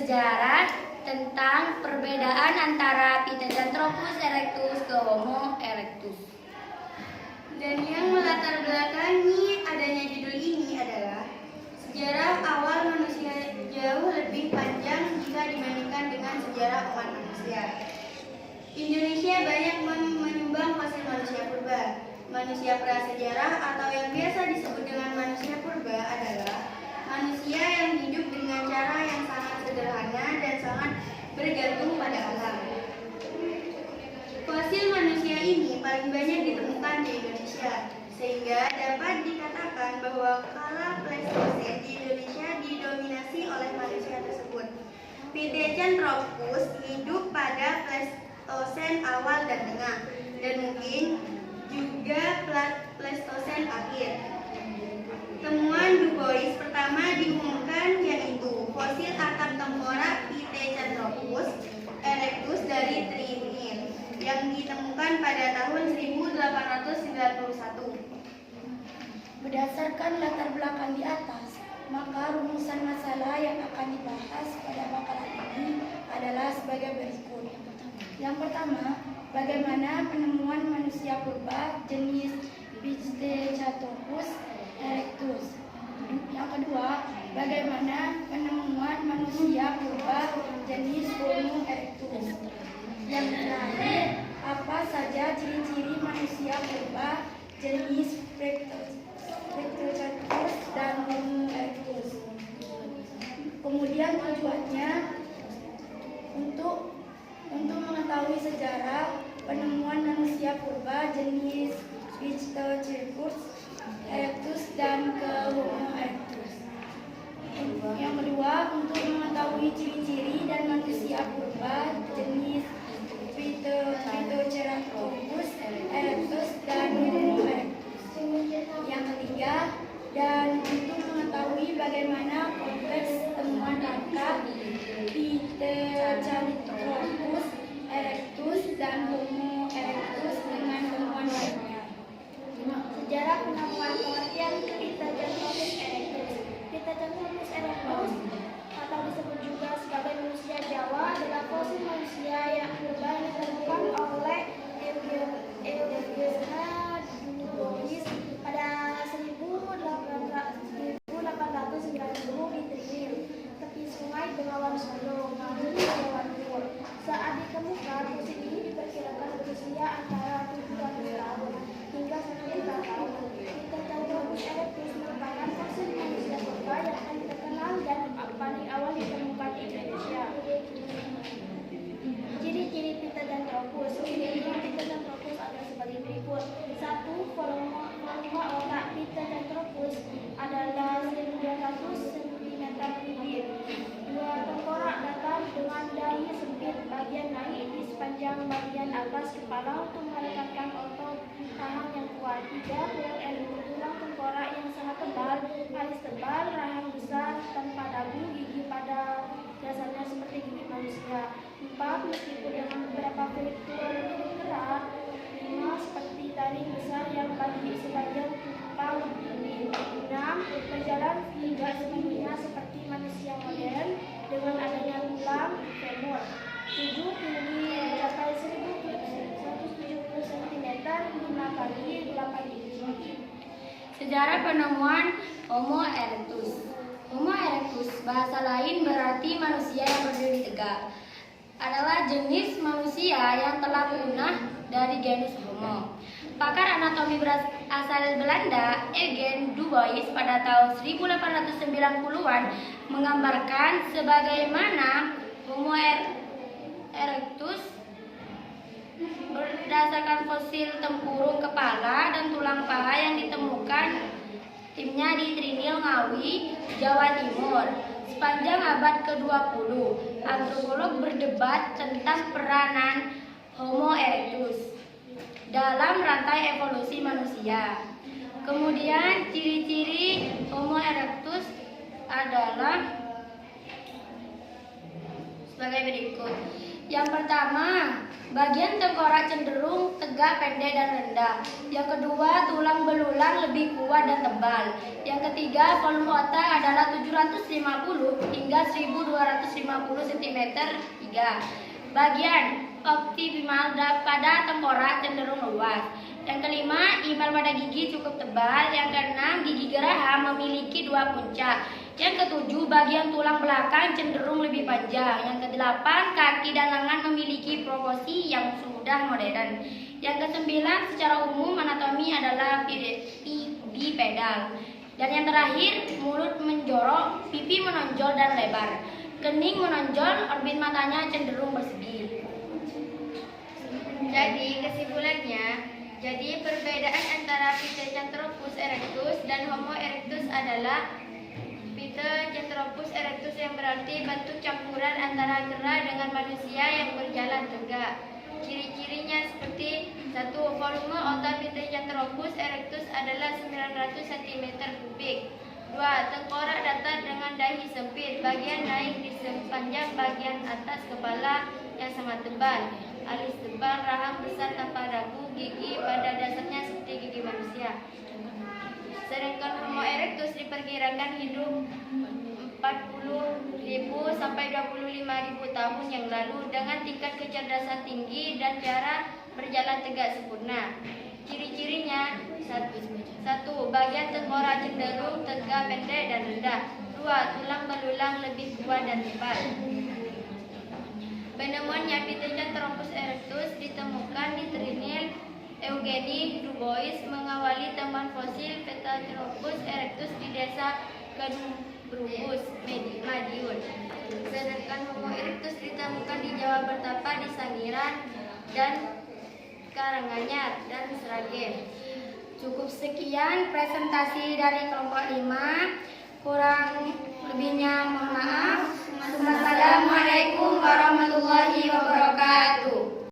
sejarah tentang perbedaan antara Pithecanthropus erectus ke Homo erectus. Dan yang melatar belakangi adanya judul ini adalah sejarah awal manusia jauh lebih panjang jika dibandingkan dengan sejarah umat manusia. Indonesia banyak menyumbang fosil manusia purba. Manusia prasejarah atau yang biasa disebut dengan manusia purba adalah manusia yang hidup dengan cara yang sangat sederhana dan sangat bergantung pada alam. Fosil manusia ini paling banyak ditemukan di Indonesia, sehingga dapat dikatakan bahwa kala Pleistosen di Indonesia didominasi oleh manusia tersebut. Pithecanthropus hidup pada Pleistosen awal dan tengah, dan mungkin juga Pleistosen akhir. Temuan Du Bois pertama diumumkan yaitu fosil atap tengkorak Pithecanthropus erectus dari Trinil yang ditemukan pada tahun 1891. Berdasarkan latar belakang di atas, maka rumusan masalah yang akan dibahas pada makalah ini adalah sebagai berikut. Yang pertama, bagaimana penemuan manusia purba jenis Pithecanthropus erectus. Yang kedua, bagaimana penemuan manusia purba jenis Homo erectus. Yang terakhir, apa saja ciri-ciri manusia purba jenis Pithecanthropus dan Homo erectus. Kemudian tujuannya untuk mengetahui sejarah penemuan manusia purba jenis Pithecanthropus erectus dan ke Homo erectus. Yang kedua, untuk mengetahui ciri-ciri dan manusia purba jenis Pithecanthropus erectus dan Homo erectus. Yang ketiga, dan untuk mengetahui bagaimana konteks temuan langka Pithecanthropus erectus dan Homo erectus dengan temuan lainnya. Sejarah penemuan pengertian Pithecanthropus erectus. Pithecanthropus erectus atau disebut juga sebagai manusia Jawa adalah fosil manusia yang purba yang ditemukan oleh Eugene Du Bois pada 1890 di Trinil, tepi sungai Bengawan Solo, Ngawi, Jawa Timur. Saat ditemukan, fosil ini diperkirakan berusia antara 700 tahun hingga 1 juta tahun. Pithecanthropus erectus merupakan fosil manusia purba yang paling terkenal dan paling awal ditemukan di Indonesia. Ciri-ciri Pithecanthropus. Ciri-ciri Pithecanthropus adalah sebagai berikut. 1. Volume otak Pithecanthropus adalah 1200 cm bibir. 2. Tengkorak datar dengan dahi sempit bagian naik di sepanjang bagian atas kepala untuk merekatkan otot rahang yang kuat. 3. Tulang tengkorak yang sangat tebal, alis tebal, rahang besar tanpa dagu, gigi pada dasarnya seperti gigi manusia. 4. Meskipun dengan beberapa fitur gerak. 5. Seperti taring besar yang bagi sebagian tumpang ini. 6. Berjalan tidak sepenuhnya seperti manusia modern dengan adanya tulang femur. 7. Tinggi mencapai 1170 cm 5 kali 8 inci. Sejarah penemuan Homo erectus. Homo erectus, bahasa lain berarti manusia yang berdiri tegak, adalah jenis manusia yang telah punah dari genus Homo. Pakar anatomi asal Belanda, Eugene Du Bois pada tahun 1890-an menggambarkan sebagaimana Homo erectus berdasarkan fosil tempurung kepala dan tulang paha yang ditemukan timnya di Trinil, Ngawi, Jawa Timur. Sepanjang abad ke-20, antropolog berdebat tentang peranan Homo erectus dalam rantai evolusi manusia. Kemudian ciri-ciri Homo erectus adalah sebagai berikut. Yang pertama, bagian tengkorak cenderung tegak, pendek, dan rendah. Yang kedua, tulang belulang lebih kuat dan tebal. Yang ketiga, volume otak adalah 750 hingga 1250 cm. 3. Bagian optimal pada tengkorak cenderung luas. Yang kelima, imal pada gigi cukup tebal. Yang keenam, gigi geraham memiliki 2 puncak. Yang ketujuh, bagian tulang belakang cenderung lebih panjang. Yang kedelapan, kaki dan lengan memiliki proporsi yang sudah modern. Yang kesembilan, secara umum anatomi adalah bipedal. Dan yang terakhir, mulut menjorok, pipi menonjol dan lebar. Kening menonjol, orbit matanya cenderung bersegi. Jadi kesimpulannya, perbedaan antara Pithecanthropus erectus dan Homo erectus adalah Pithecanthropus erectus yang berarti bentuk campuran antara kera dengan manusia yang berjalan tegak. Ciri-cirinya seperti 1. Volume otak Pithecanthropus erectus adalah 900 cm3. 2. Tengkorak datar dengan dahi sempit, bagian naik di sepanjang bagian atas kepala yang sangat tebal, alis tebal, rahang besar tanpa dagu, gigi pada dasarnya seperti gigi manusia. Sedangkan Homo erectus diperkirakan hidup 40.000 sampai 25.000 tahun yang lalu dengan tingkat kecerdasan tinggi dan cara berjalan tegak sempurna. Ciri-cirinya 1. Bagian tengkorak cenderung tegak, pendek, dan rendah. 2. Tulang belulang lebih kuat dan tebal. Penemuannya Pithecanthropus erectus ditemukan di Trinil Eugenie Dubois mengawali temuan fosil Pithecanthropus erectus di desa Kedubus, Madiun. Sedangkan Homo erectus ditemukan di Jawa Bertapa, di Sangiran, dan Karanganyar, dan Sragen. Cukup sekian presentasi dari kelompok 5. Kurang lebihnya mohon maaf.